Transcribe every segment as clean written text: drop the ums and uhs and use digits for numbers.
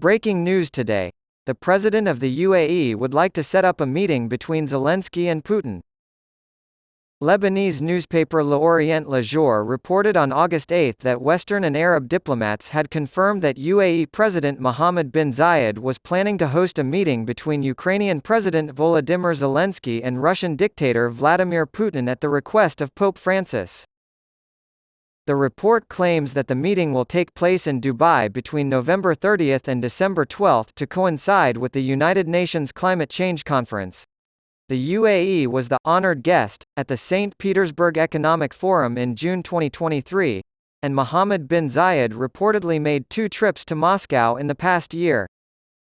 Breaking news today. The president of the UAE would like to set up a meeting between Zelenskyy and Putin. Lebanese newspaper L'Orient Le Jour reported on August 8 that Western and Arab diplomats had confirmed that UAE President Mohammed bin Zayed was planning to host a meeting between Ukrainian President Volodymyr Zelensky and Russian dictator Vladimir Putin at the request of Pope Francis. The report claims that the meeting will take place in Dubai between November 30 and December 12 to coincide with the United Nations Climate Change Conference. The UAE was the honored guest at the St. Petersburg Economic Forum in June 2023, and Mohammed bin Zayed reportedly made 2 trips to Moscow in the past year.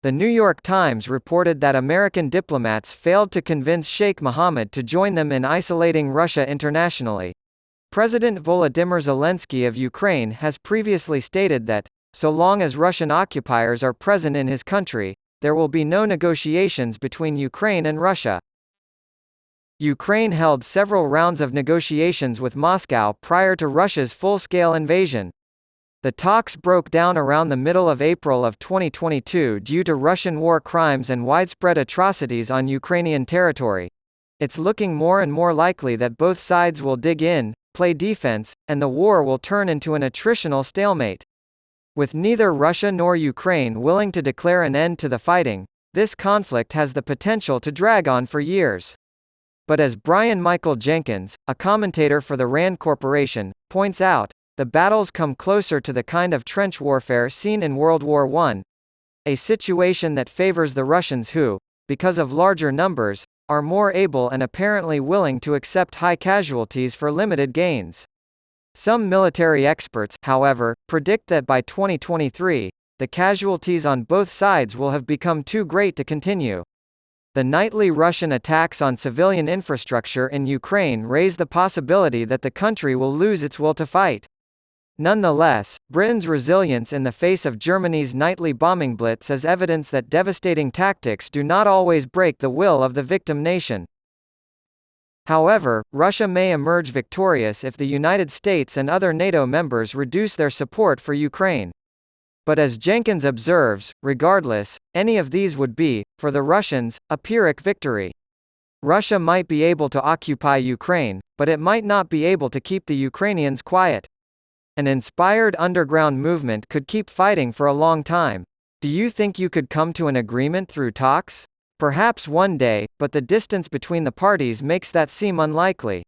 The New York Times reported that American diplomats failed to convince Sheikh Mohammed to join them in isolating Russia internationally. President Volodymyr Zelensky of Ukraine has previously stated that, so long as Russian occupiers are present in his country, there will be no negotiations between Ukraine and Russia. Ukraine held several rounds of negotiations with Moscow prior to Russia's full-scale invasion. The talks broke down around the middle of April of 2022 due to Russian war crimes and widespread atrocities on Ukrainian territory. It's looking more and more likely that both sides will dig in, play defense, and the war will turn into an attritional stalemate. With neither Russia nor Ukraine willing to declare an end to the fighting, this conflict has the potential to drag on for years. But as Brian Michael Jenkins, a commentator for the RAND Corporation, points out, the battles come closer to the kind of trench warfare seen in World War I, a situation that favors the Russians who, because of larger numbers, are more able and apparently willing to accept high casualties for limited gains. Some military experts, however, predict that by 2023, the casualties on both sides will have become too great to continue. The nightly Russian attacks on civilian infrastructure in Ukraine raise the possibility that the country will lose its will to fight. Nonetheless, Britain's resilience in the face of Germany's nightly bombing blitz is evidence that devastating tactics do not always break the will of the victim nation. However, Russia may emerge victorious if the United States and other NATO members reduce their support for Ukraine. But as Jenkins observes, regardless, any of these would be, for the Russians, a Pyrrhic victory. Russia might be able to occupy Ukraine, but it might not be able to keep the Ukrainians quiet. An inspired underground movement could keep fighting for a long time. Do you think you could come to an agreement through talks? Perhaps one day, but the distance between the parties makes that seem unlikely.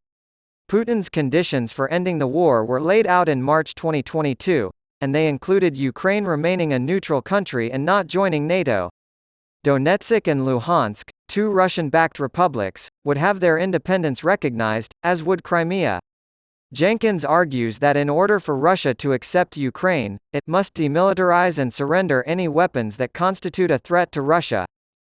Putin's conditions for ending the war were laid out in March 2022, and they included Ukraine remaining a neutral country and not joining NATO. Donetsk and Luhansk, 2 Russian-backed republics, would have their independence recognized, as would Crimea. Jenkins argues that in order for Russia to accept Ukraine, it must demilitarize and surrender any weapons that constitute a threat to Russia.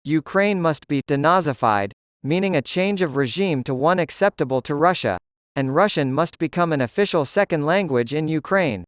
Ukraine must be denazified, meaning a change of regime to one acceptable to Russia, and Russian must become an official second language in Ukraine.